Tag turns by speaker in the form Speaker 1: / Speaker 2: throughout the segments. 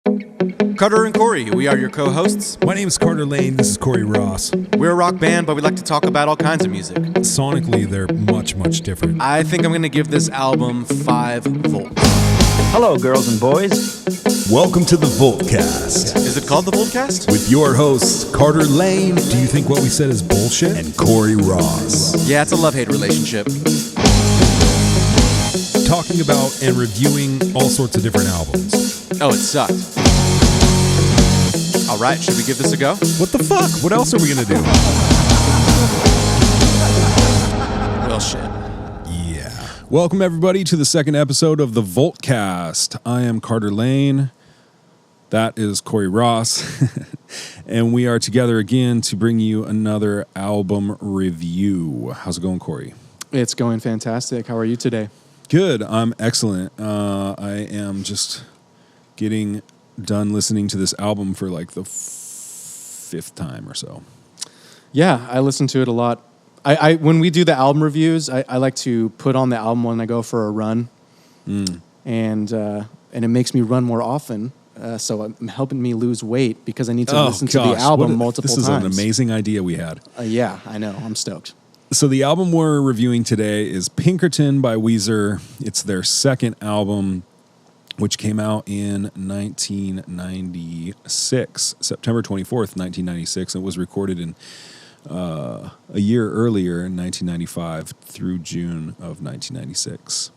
Speaker 1: Carter and Corey, we are your co-hosts.
Speaker 2: My name is Carter Lane. This is Corey Ross.
Speaker 1: We're a rock band, but we like to talk about all kinds of music.
Speaker 2: Sonically, they're much, much different.
Speaker 1: I think I'm going to give this album 5 volts.
Speaker 3: Hello, girls and boys.
Speaker 2: Welcome to the Voltecast.
Speaker 1: Is it called the Voltecast?
Speaker 2: With your hosts, Carter Lane. Do you think what we said is bullshit? And Corey Ross.
Speaker 1: Yeah, it's a love-hate relationship.
Speaker 2: Talking about and reviewing all sorts of different albums.
Speaker 1: Oh, it sucked. All right, should we give this a go?
Speaker 2: What the fuck? What else are we going to do?
Speaker 1: Well, shit.
Speaker 2: Yeah. Welcome, everybody, to the second episode of the Voltcast. I am Carter Lane. That is Corey Ross. And we are together again to bring you another album review. How's it going, Corey?
Speaker 4: It's going fantastic. How are you today?
Speaker 2: Good. I'm excellent. I am just getting done listening to this album for like the fifth time or so.
Speaker 4: Yeah, I listen to it a lot. I when we do the album reviews, I like to put on the album when I go for a run, and it makes me run more often. So it's helping me lose weight because I need to listen to the album multiple times.
Speaker 2: This is an amazing idea we had.
Speaker 4: Yeah, I know. I'm stoked.
Speaker 2: So the album we're reviewing today is Pinkerton by Weezer. It's their second album, which came out in 1996, September 24th, 1996. It was recorded in a year earlier in 1995 through June of 1996.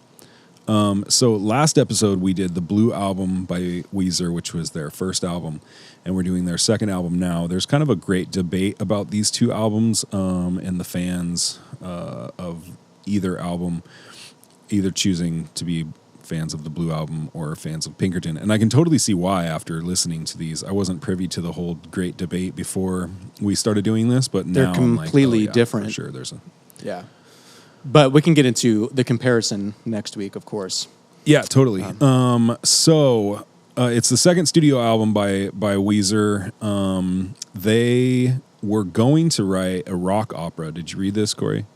Speaker 2: So last episode we did the Blue Album by Weezer, which was their first album, and we're doing their second album now. There's kind of a great debate about these two albums, and the fans of either album either choosing to be fans of the Blue Album or fans of Pinkerton. And I can totally see why after listening to these. I wasn't privy to the whole great debate before we started doing this, but now
Speaker 4: they're completely
Speaker 2: I'm like,
Speaker 4: different.
Speaker 2: For sure, there's a...
Speaker 4: Yeah. But we can get into the comparison next week, of course.
Speaker 2: Yeah, totally. So it's the second studio album by Weezer. They were going to write a rock opera. Did you read this, Corey?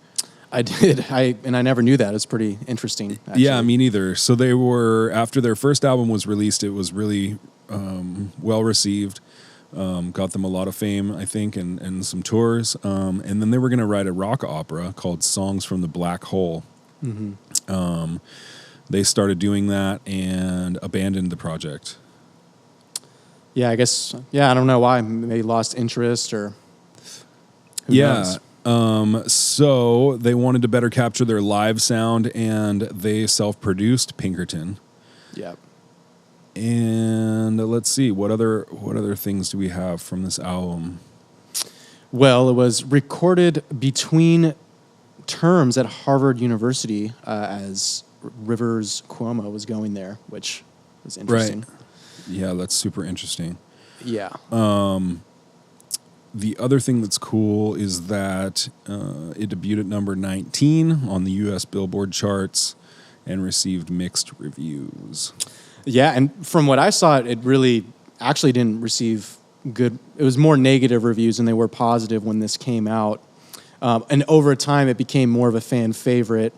Speaker 4: I did. I never knew that. It's pretty interesting, actually.
Speaker 2: Yeah, me neither. So they were, after their first album was released, it was really well received. Got them a lot of fame, I think, and some tours. And then they were going to write a rock opera called Songs from the Black Hole. Mm-hmm. They started doing that and abandoned the project.
Speaker 4: Yeah, I guess. Yeah, I don't know why. They lost interest or who knows?
Speaker 2: So they wanted to better capture their live sound, and they self-produced Pinkerton.
Speaker 4: Yeah.
Speaker 2: And let's see, what other things do we have from this album?
Speaker 4: Well, it was recorded between terms at Harvard University as Rivers Cuomo was going there, which was interesting.
Speaker 2: Right. Yeah, that's super interesting.
Speaker 4: Yeah.
Speaker 2: The other thing that's cool is that it debuted at number 19 on the U.S. Billboard charts and received mixed reviews.
Speaker 4: Yeah, and from what I saw, it really actually didn't receive good. It was more negative reviews than they were positive when this came out. And over time, it became more of a fan favorite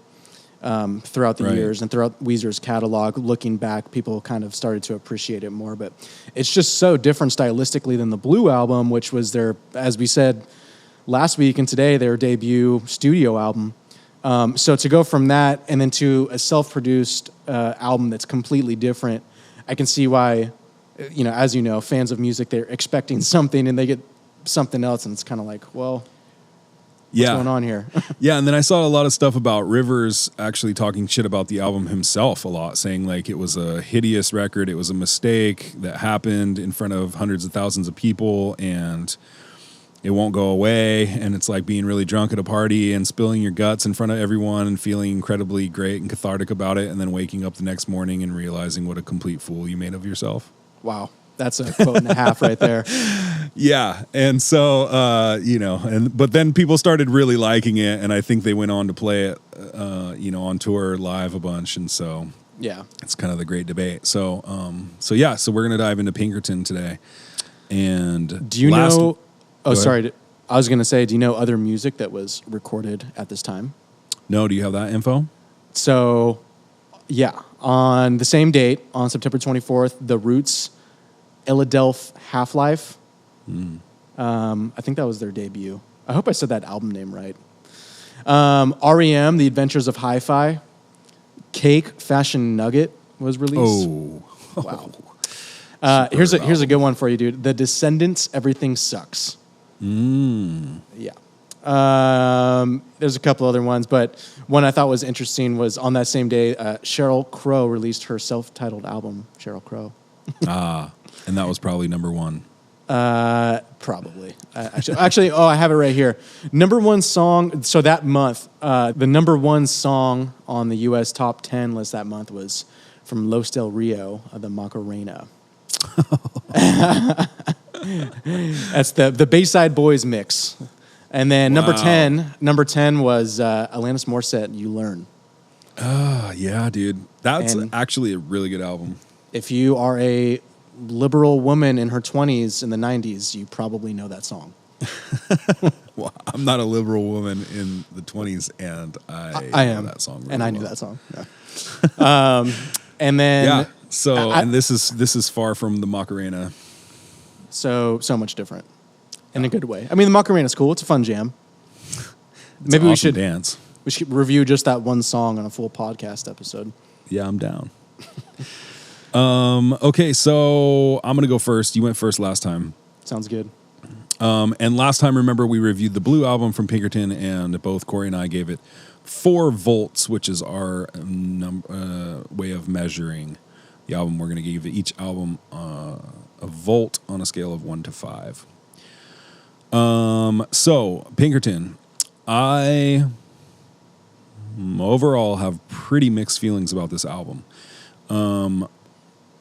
Speaker 4: throughout the years and throughout Weezer's catalog. Looking back, people kind of started to appreciate it more. But it's just so different stylistically than the Blue Album, which was their, as we said last week and today, their debut studio album. So to go from that and then to a self-produced album that's completely different, I can see why, as you know, fans of music, they're expecting something and they get something else, and it's kind of like, well, what's going on here?
Speaker 2: Yeah, and then I saw a lot of stuff about Rivers actually talking shit about the album himself a lot, saying like it was a hideous record, it was a mistake that happened in front of hundreds of thousands of people, and it won't go away, and it's like being really drunk at a party and spilling your guts in front of everyone and feeling incredibly great and cathartic about it, and then waking up the next morning and realizing what a complete fool you made of yourself.
Speaker 4: Wow. That's a quote and a half right there.
Speaker 2: Yeah. And so, but then people started really liking it, and I think they went on to play it, on tour live a bunch. And so,
Speaker 4: yeah,
Speaker 2: it's kind of the great debate. So we're going to dive into Pinkerton today. And
Speaker 4: do you know, I was going to say, do you know other music that was recorded at this time?
Speaker 2: No. Do you have that info?
Speaker 4: So, yeah, on the same date, on September 24th, The Roots Illadelph Half-Life. I think that was their debut. I hope I said that album name right. REM, The Adventures of Hi-Fi. Cake, Fashion Nugget was released.
Speaker 2: Oh.
Speaker 4: Wow. Here's a good one for you, dude. The Descendants, Everything Sucks. Yeah. There's a couple other ones, but one I thought was interesting was on that same day, Sheryl Crow released her self-titled album, Sheryl Crow.
Speaker 2: And that was probably number one.
Speaker 4: Probably. Actually, I have it right here. Number one song. So that month, the number one song on the U.S. top 10 list that month was from Los Del Rio, the Macarena. That's the Bayside Boys mix. And then number 10 was Alanis Morissette, You Learn.
Speaker 2: Yeah, dude. That's actually a really good album.
Speaker 4: If you are a liberal woman in her 20s in the 90s, you probably know that song.
Speaker 2: Well, I'm not a liberal woman in the 20s, and I know that song really
Speaker 4: and I
Speaker 2: well.
Speaker 4: knew that song. Yeah. And then
Speaker 2: Yeah. So, and this is far from the Macarena.
Speaker 4: so much different in a good way. I mean, the Macarena's cool. It's a fun jam.
Speaker 2: Maybe we should dance.
Speaker 4: We should review just that one song on a full podcast episode.
Speaker 2: Yeah, I'm down. Okay, so I'm gonna go first. You went first last time.
Speaker 4: Sounds good.
Speaker 2: And last time, remember, we reviewed the Blue album from Pinkerton, and both Corey and I gave it 4 volts, which is our way of measuring the album. We're going to give each album a volt on a scale of 1 to 5. So, Pinkerton, I overall have pretty mixed feelings about this album.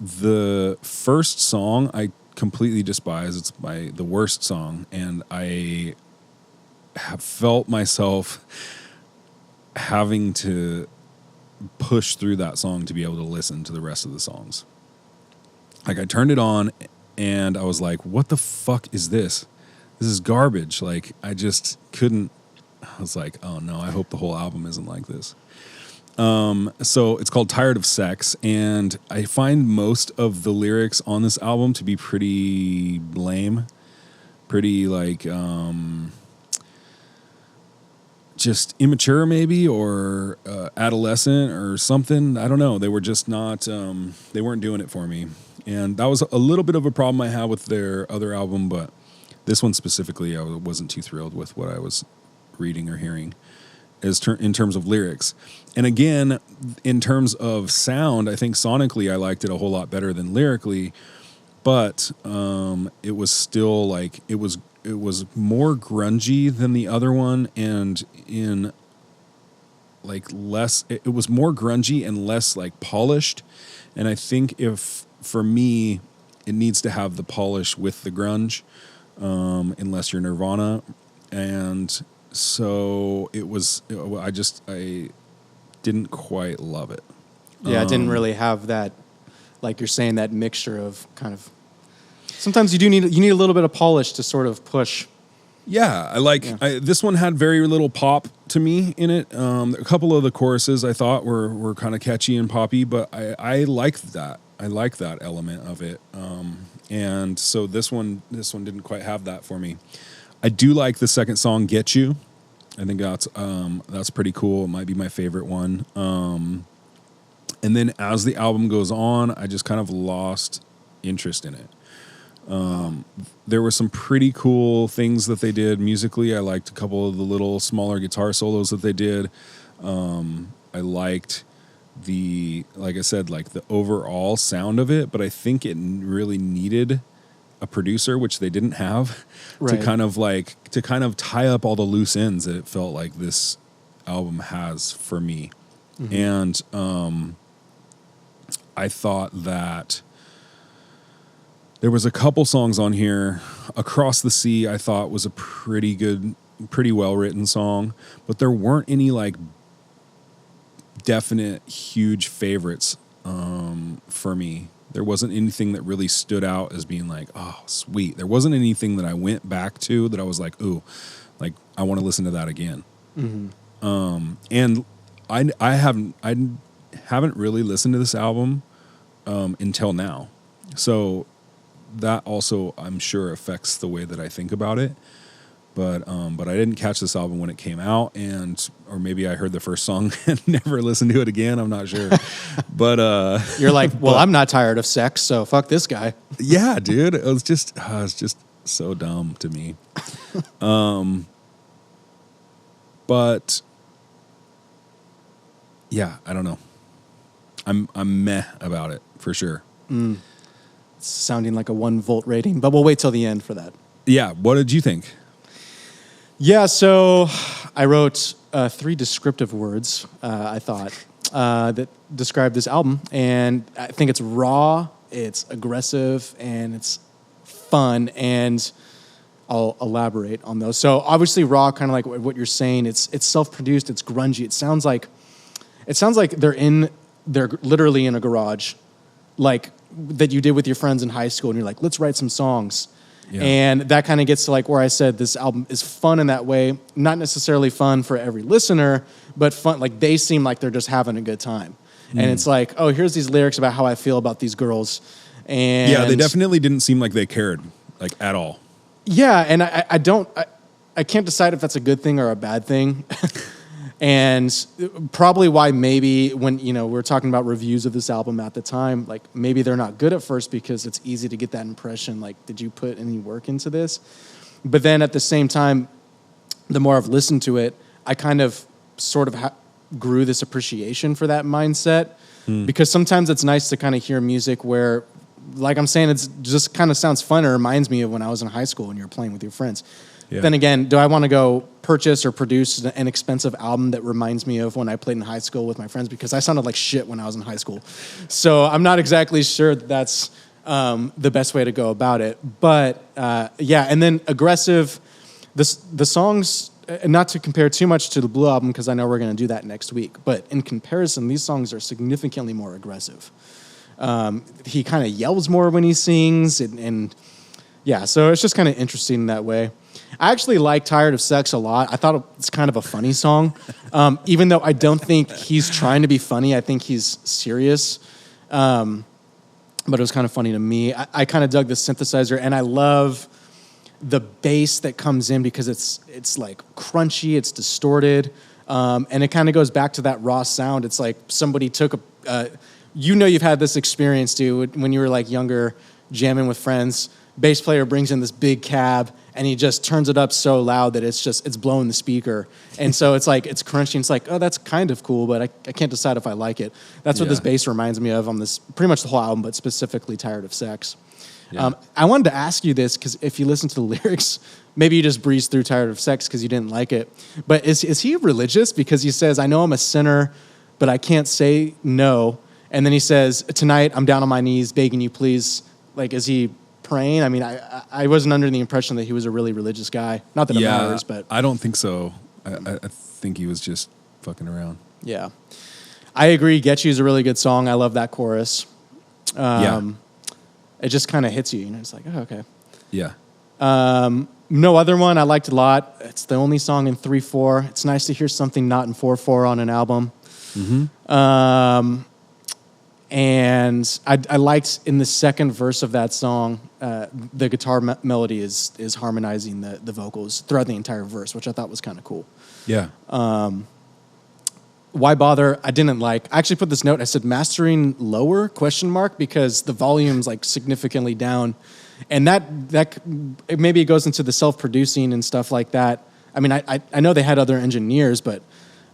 Speaker 2: The first song I completely despise. It's the worst song, and I have felt myself having to push through that song to be able to listen to the rest of the songs. Like, I turned it on and I was like, what the fuck is this? This is garbage. Like, I just couldn't. I was like, oh no, I hope the whole album isn't like this. So it's called Tired of Sex, and I find most of the lyrics on this album to be pretty lame, pretty like just immature maybe, or adolescent or something. I don't know. They were just not, they weren't doing it for me. And that was a little bit of a problem I had with their other album, but this one specifically, I wasn't too thrilled with what I was reading or hearing in terms of lyrics. And again, in terms of sound, I think sonically I liked it a whole lot better than lyrically, but it was still like, it was more grungy than the other one, and in like less, it was more grungy and less like polished. And I think for me, it needs to have the polish with the grunge, unless you're Nirvana. And so I didn't quite love it.
Speaker 4: Yeah, it didn't really have that, like you're saying, that mixture of kind of. Sometimes you need a little bit of polish to sort of push.
Speaker 2: Yeah, this one had very little pop to me in it. A couple of the choruses I thought were kind of catchy and poppy, but I liked that. I like that element of it. And so this one didn't quite have that for me. I do like the second song, Get You. I think that's pretty cool. It might be my favorite one. And then as the album goes on, I just kind of lost interest in it. There were some pretty cool things that they did musically. I liked a couple of the little smaller guitar solos that they did. I liked like I said, like the overall sound of it, but I think it really needed a producer, which they didn't have,
Speaker 4: right,
Speaker 2: to kind of tie up all the loose ends that it felt like this album has for me. Mm-hmm. And I thought that there was a couple songs on here. Across the Sea, I thought was a pretty good, pretty well-written song, but there weren't any like definite huge favorites for me. There wasn't anything that really stood out as being like, oh, sweet. There wasn't anything that I went back to that I was like, ooh, like I want to listen to that again. Mm-hmm. And I haven't really listened to this album until now. So that also, I'm sure, affects the way that I think about it. But I didn't catch this album when it came out, or maybe I heard the first song and never listened to it again. I'm not sure. But
Speaker 4: You're like, well, I'm not tired of sex, so fuck this guy.
Speaker 2: yeah, dude, it was just so dumb to me. But yeah, I don't know. I'm meh about it for sure.
Speaker 4: It's sounding like a 1 volt rating, but we'll wait till the end for that.
Speaker 2: Yeah, what did you think?
Speaker 4: Yeah, so I wrote 3 descriptive words, I thought, that describe this album. And I think it's raw, it's aggressive, and it's fun. And I'll elaborate on those. So obviously raw, kind of like what you're saying, it's self-produced, it's grungy. It sounds like they're literally in a garage, like that you did with your friends in high school, and you're like, let's write some songs. Yeah. And that kind of gets to like where I said this album is fun in that way, not necessarily fun for every listener, but fun. Like they seem like they're just having a good time. And it's like, oh, here's these lyrics about how I feel about these girls. And
Speaker 2: yeah, they definitely didn't seem like they cared, like at all.
Speaker 4: Yeah, and I can't decide if that's a good thing or a bad thing. And probably why maybe when, we're talking about reviews of this album at the time, like maybe they're not good at first because it's easy to get that impression, like, did you put any work into this? But then at the same time, the more I've listened to it, I kind of sort of grew this appreciation for that mindset because sometimes it's nice to kind of hear music where, like I'm saying, it's just kind of sounds fun. It reminds me of when I was in high school and you were playing with your friends. Yeah. Then again, do I want to go purchase or produce an expensive album that reminds me of when I played in high school with my friends? Because I sounded like shit when I was in high school. So I'm not exactly sure that's the best way to go about it. But yeah, and then aggressive, the songs, not to compare too much to the Blue album, because I know we're going to do that next week. But in comparison, these songs are significantly more aggressive. He kind of yells more when he sings. And yeah, so it's just kind of interesting in that way. I actually like Tired of Sex a lot. I thought it's kind of a funny song. Even though I don't think he's trying to be funny, I think he's serious. But it was kind of funny to me. I kind of dug the synthesizer, and I love the bass that comes in because it's like crunchy, it's distorted, and it kind of goes back to that raw sound. It's like somebody took you've had this experience, dude, when you were like younger, jamming with friends. Bass player brings in this big cab and he just turns it up so loud that it's blowing the speaker. And so it's like, it's crunchy. And it's like, oh, that's kind of cool, but I can't decide if I like it. That's what this bass reminds me of on this, pretty much the whole album, but specifically Tired of Sex. Yeah. I wanted to ask you this because if you listen to the lyrics, maybe you just breezed through Tired of Sex because you didn't like it. But is he religious? Because he says, I know I'm a sinner, but I can't say no. And then he says, tonight I'm down on my knees begging you, please. Like, is he praying? I mean, I wasn't under the impression that he was a really religious guy. Not that it matters, but
Speaker 2: I don't think so. I think he was just fucking around.
Speaker 4: Yeah, I agree. Get You is a really good song. I love that chorus. It just kind of hits you. It's like, oh, okay.
Speaker 2: Yeah.
Speaker 4: No other one I liked a lot. It's the only song in 3/4. It's nice to hear something not in 4/4 on an album. Mm-hmm. And I liked in the second verse of that song, the guitar melody is harmonizing the vocals throughout the entire verse, which I thought was kind of cool.
Speaker 2: Yeah.
Speaker 4: Why Bother? I didn't like. I actually put this note. I said mastering lower ? Because the volume's like significantly down, and that maybe it goes into the self-producing and stuff like that. I mean, I know they had other engineers, but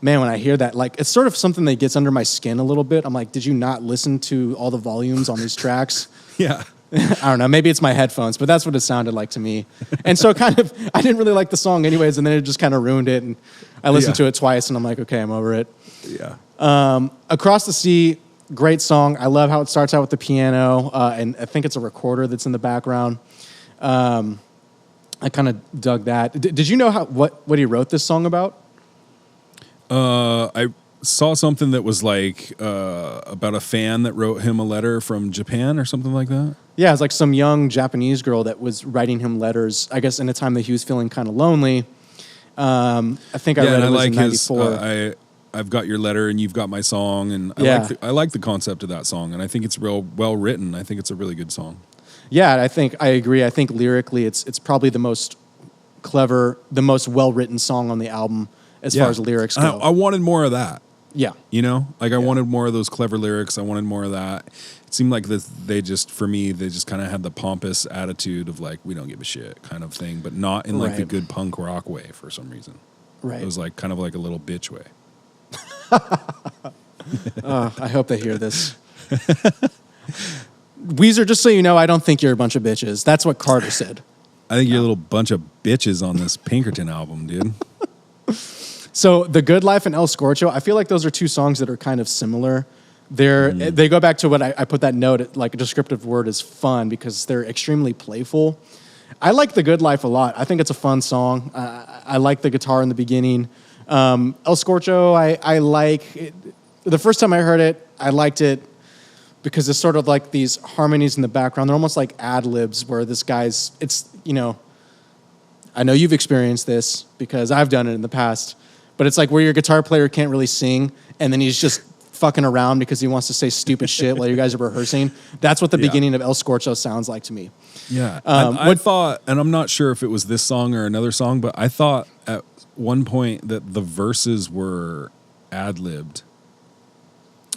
Speaker 4: man, when I hear that, like, it's sort of something that gets under my skin a little bit. I'm like, did you not listen to all the volumes on these tracks?
Speaker 2: Yeah.
Speaker 4: I don't know. Maybe it's my headphones, but that's what it sounded like to me. And so I didn't really like the song anyways, and then it just kind of ruined it. And I listened to it twice, and I'm like, okay, I'm over it.
Speaker 2: Yeah.
Speaker 4: Across the Sea, great song. I love how it starts out with the piano, and I think it's a recorder that's in the background. I kind of dug that. Did you know what he wrote this song about?
Speaker 2: I saw something that was like about a fan that wrote him a letter from Japan or something like that.
Speaker 4: Yeah, it's like some young Japanese girl that was writing him letters, I guess, in a time that he was feeling kind of lonely. I think I read it was in 94.
Speaker 2: I've got your letter and you've got my song, and I like the concept of that song, and I think it's real well written. I think it's a really good song.
Speaker 4: Yeah, I agree. I think lyrically, it's probably the most clever, the most well written song on the album as far as lyrics go.
Speaker 2: I wanted more of that.
Speaker 4: Yeah,
Speaker 2: I wanted more of those clever lyrics. I wanted more of that. It seemed like they just kind of had the pompous attitude of like, we don't give a shit kind of thing, but not in like the good punk rock way for some reason.
Speaker 4: Right.
Speaker 2: It was like kind of like a little bitch way.
Speaker 4: I hope they hear this. Weezer, just so you know, I don't think you're a bunch of bitches. That's what Carter said.
Speaker 2: I think you're a little bunch of bitches on this Pinkerton album, dude.
Speaker 4: So The Good Life and El Scorcho, I feel like those are two songs that are kind of similar. They go back to what I put that note, like a descriptive word is fun, because they're extremely playful. I like The Good Life a lot. I think it's a fun song. I like the guitar in the beginning. El Scorcho, I like it. The first time I heard it, I liked it because it's sort of like these harmonies in the background. They're almost like ad-libs where this guy's, I know you've experienced this because I've done it in the past, but it's like where your guitar player can't really sing and then he's just fucking around because he wants to say stupid shit while you guys are rehearsing. That's what the beginning of El Scorcho sounds like to me.
Speaker 2: Yeah. I thought, and I'm not sure if it was this song or another song, but I thought at one point that the verses were ad-libbed.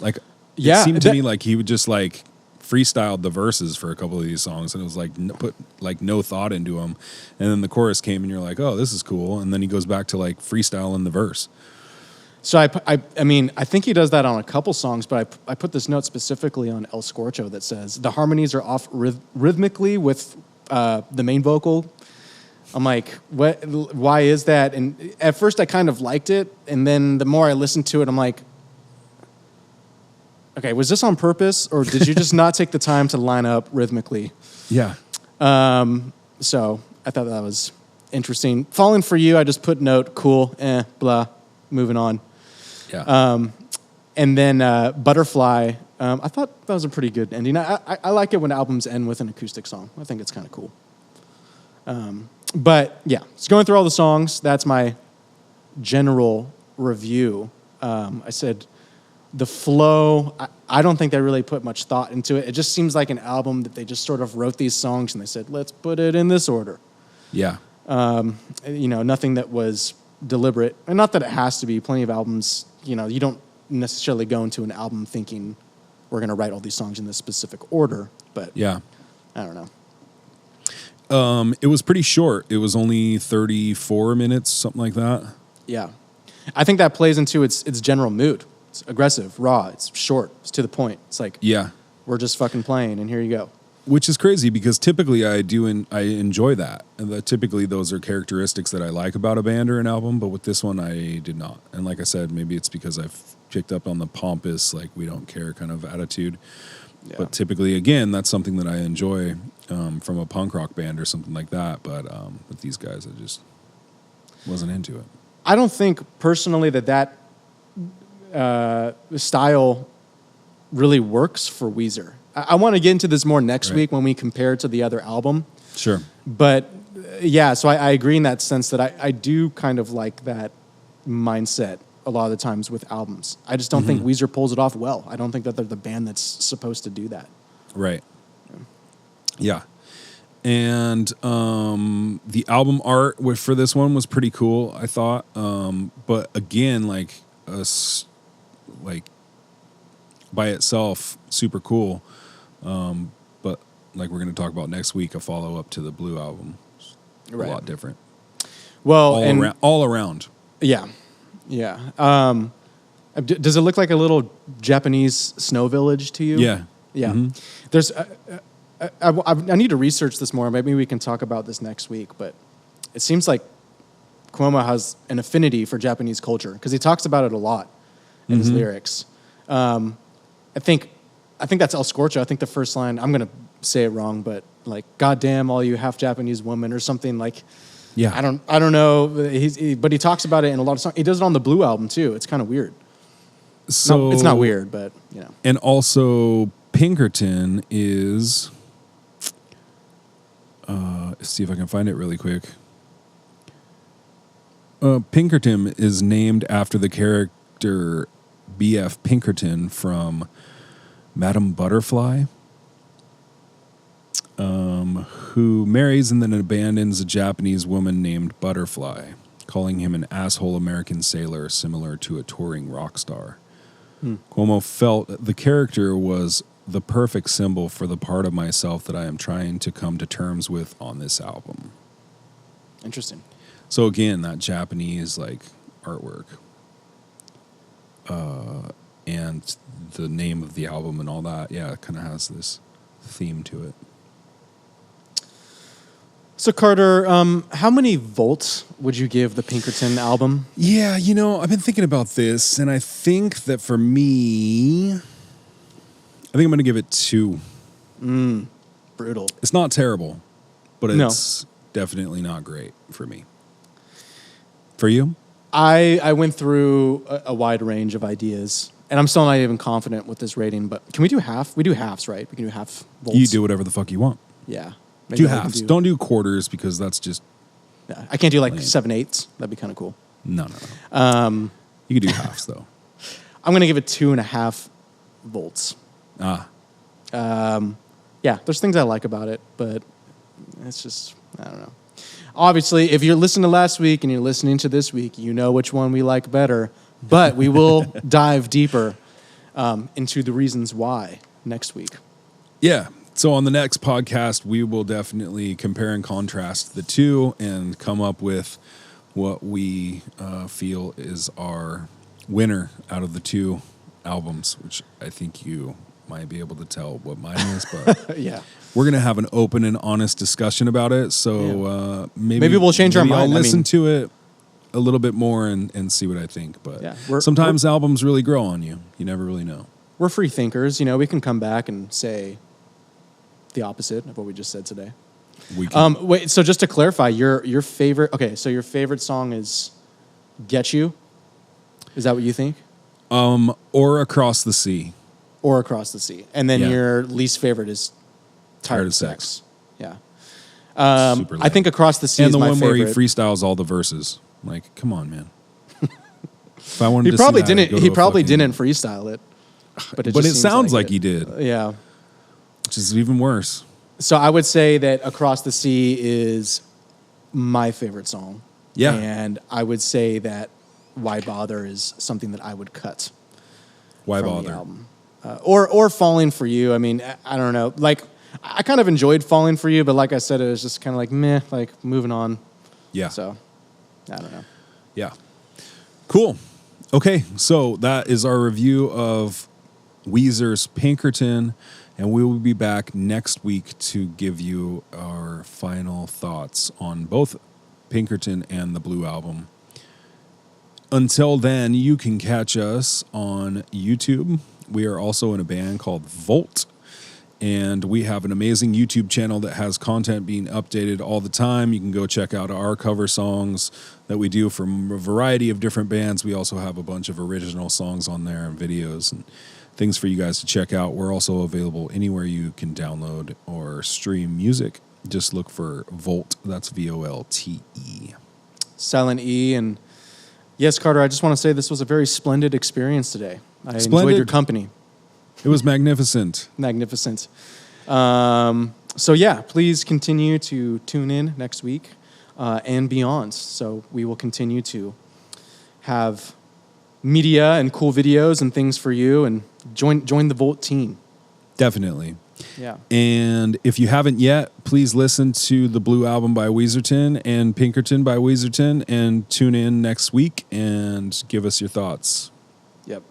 Speaker 2: Like, it seemed to me like he would just like freestyled the verses for a couple of these songs, and it was like put like no thought into them. And then the chorus came, and you're like, oh, this is cool. And then he goes back to like freestyling the verse.
Speaker 4: So I mean, I think he does that on a couple songs, but I put this note specifically on El Scorcho that says the harmonies are off rhythmically with the main vocal. I'm like, what? Why is that? And at first I kind of liked it, and then the more I listened to it, I'm like, okay, was this on purpose, or did you just not take the time to line up rhythmically?
Speaker 2: Yeah.
Speaker 4: So I thought that was interesting. Falling for You, I just put note, cool, blah, moving on.
Speaker 2: Yeah.
Speaker 4: And then Butterfly, I thought that was a pretty good ending. I like it when albums end with an acoustic song. I think it's kind of cool. But yeah, so going through all the songs, that's my general review. I said the flow, I don't think they really put much thought into it. It just seems like an album that they just sort of wrote these songs and they said, let's put it in this order.
Speaker 2: Yeah.
Speaker 4: Nothing that was deliberate. And not that it has to be. Plenty of albums, you don't necessarily go into an album thinking we're going to write all these songs in this specific order. But
Speaker 2: yeah,
Speaker 4: I don't know.
Speaker 2: It was pretty short. It was only 34 minutes, something like that.
Speaker 4: Yeah. I think that plays into its general mood. It's aggressive, raw, it's short, it's to the point. It's like, we're just fucking playing, and here you go.
Speaker 2: Which is crazy because typically I enjoy that. And typically those are characteristics that I like about a band or an album, but with this one I did not. And like I said, maybe it's because I've picked up on the pompous, like we don't care kind of attitude. Yeah. But typically, again, that's something that I enjoy from a punk rock band or something like that. But with these guys, I just wasn't into it.
Speaker 4: I don't think personally that style really works for Weezer. I want to get into this more next week when we compare it to the other album.
Speaker 2: Sure.
Speaker 4: But yeah, so I agree in that sense that I do kind of like that mindset a lot of the times with albums. I just don't think Weezer pulls it off well. I don't think that they're the band that's supposed to do that.
Speaker 2: Right. Yeah. And the album art for this one was pretty cool, I thought. But again, like by itself, super cool. But like we're going to talk about next week, a follow-up to the Blue album. A lot different.
Speaker 4: Well,
Speaker 2: all around.
Speaker 4: Yeah. Yeah. Does it look like a little Japanese snow village to you?
Speaker 2: Yeah.
Speaker 4: Yeah. Mm-hmm. There's. I need to research this more. Maybe we can talk about this next week. But it seems like Cuomo has an affinity for Japanese culture because he talks about it a lot in his lyrics. I think that's El Scorcho. I think the first line, I'm going to say it wrong, but like, goddamn all you half Japanese women or something like.
Speaker 2: Yeah.
Speaker 4: I don't know. But he talks about it in a lot of songs. He does it on the Blue album too. It's kind of weird.
Speaker 2: So
Speaker 4: it's not weird, but
Speaker 2: And also Pinkerton is. Let's see if I can find it really quick. Pinkerton is named after the character B.F. Pinkerton from Madame Butterfly, who marries and then abandons a Japanese woman named Butterfly, calling him an asshole American sailor similar to a touring rock star. Cuomo felt the character was the perfect symbol for the part of myself that I am trying to come to terms with on this album.
Speaker 4: Interesting.
Speaker 2: So again, that Japanese like artwork, and the name of the album and all that, yeah, it kind of has this theme to it.
Speaker 4: So Carter, how many volts would you give the Pinkerton album?
Speaker 2: Yeah, you know, I've been thinking about this, and I think that for me, I think I'm going to give it 2.
Speaker 4: Brutal.
Speaker 2: It's not terrible, but
Speaker 4: No.
Speaker 2: it's definitely not great for me. For you?
Speaker 4: I went through a wide range of ideas, and I'm still not even confident with this rating, but can we do half? We do halves, right? We can do half volts.
Speaker 2: You do whatever the fuck you want.
Speaker 4: Yeah.
Speaker 2: Do
Speaker 4: Maybe I can
Speaker 2: halves. Don't do quarters because that's just...
Speaker 4: Yeah. I can't do like
Speaker 2: Lame.
Speaker 4: 7/8. That'd be kind of cool.
Speaker 2: No. You could do halves, though.
Speaker 4: I'm going to give it 2.5 volts.
Speaker 2: Ah.
Speaker 4: Yeah, there's things I like about it, but it's just, I don't know. Obviously, if you're listening to last week and you're listening to this week, you know which one we like better, but we will dive deeper into the reasons why next week.
Speaker 2: Yeah. So on the next podcast, we will definitely compare and contrast the two and come up with what we feel is our winner out of the 2 albums, which I think you might be able to tell what mine is, but
Speaker 4: Yeah.
Speaker 2: we're going to have an open and honest discussion about it. So
Speaker 4: Maybe we'll change our mind.
Speaker 2: I'll
Speaker 4: I
Speaker 2: listen
Speaker 4: mean-
Speaker 2: to it a little bit more and see what I think. But
Speaker 4: Yeah,
Speaker 2: sometimes albums really grow on you. You never really know.
Speaker 4: We're free thinkers. You know, we can come back and say the opposite of what we just said today.
Speaker 2: We can,
Speaker 4: Wait, so just to clarify, your favorite, okay, so your favorite song is Get You? Is that what you think?
Speaker 2: or Across the Sea.
Speaker 4: Or Across the Sea. And then
Speaker 2: Yeah.
Speaker 4: your least favorite is Tired of
Speaker 2: Sex.
Speaker 4: Sex. Yeah.
Speaker 2: Super
Speaker 4: I think Across the Sea
Speaker 2: and
Speaker 4: is
Speaker 2: the
Speaker 4: my
Speaker 2: one
Speaker 4: favorite.
Speaker 2: where he freestyles all the verses. Like, come on, man. If I wanted
Speaker 4: He
Speaker 2: to
Speaker 4: probably
Speaker 2: see that, I'd
Speaker 4: didn't.
Speaker 2: go to
Speaker 4: He
Speaker 2: a
Speaker 4: probably
Speaker 2: fucking-
Speaker 4: didn't freestyle it, but it
Speaker 2: But
Speaker 4: just
Speaker 2: it
Speaker 4: seems
Speaker 2: sounds like
Speaker 4: it.
Speaker 2: he did,
Speaker 4: Yeah.
Speaker 2: which is even worse.
Speaker 4: So I would say that Across the Sea is my favorite song.
Speaker 2: Yeah.
Speaker 4: And I would say that Why Bother is something that I would cut
Speaker 2: Why
Speaker 4: from the
Speaker 2: bother?
Speaker 4: album. Or Falling for You. I mean, I don't know. Like, I kind of enjoyed Falling for You, but like I said, it was just kind of like meh. Like moving on.
Speaker 2: Yeah.
Speaker 4: So I don't know.
Speaker 2: Yeah. Cool. Okay, so that is our review of Weezer's Pinkerton, and we will be back next week to give you our final thoughts on both Pinkerton and the Blue Album. Until then, you can catch us on YouTube. We are also in a band called Volt, and we have an amazing YouTube channel that has content being updated all the time. You can go check out our cover songs that we do from a variety of different bands. We also have a bunch of original songs on there and videos and things for you guys to check out. We're also available anywhere you can download or stream music. Just look for Volt. That's VOLTE.
Speaker 4: Silent E. And yes, Carter, I just want to say this was a very splendid experience today. I enjoyed
Speaker 2: Splendid.
Speaker 4: your company.
Speaker 2: It was magnificent.
Speaker 4: Magnificent. So yeah, please continue to tune in next week and beyond. So we will continue to have media and cool videos and things for you, and join the Volt team.
Speaker 2: Definitely.
Speaker 4: Yeah.
Speaker 2: And if you haven't yet, please listen to the Blue Album by Weezerton and Pinkerton by Weezerton, and tune in next week and give us your thoughts.
Speaker 4: Yep.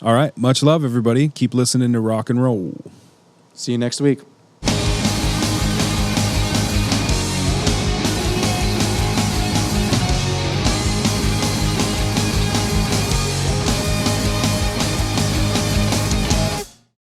Speaker 2: All right. Much love, everybody. Keep listening to rock and roll.
Speaker 4: See you next week.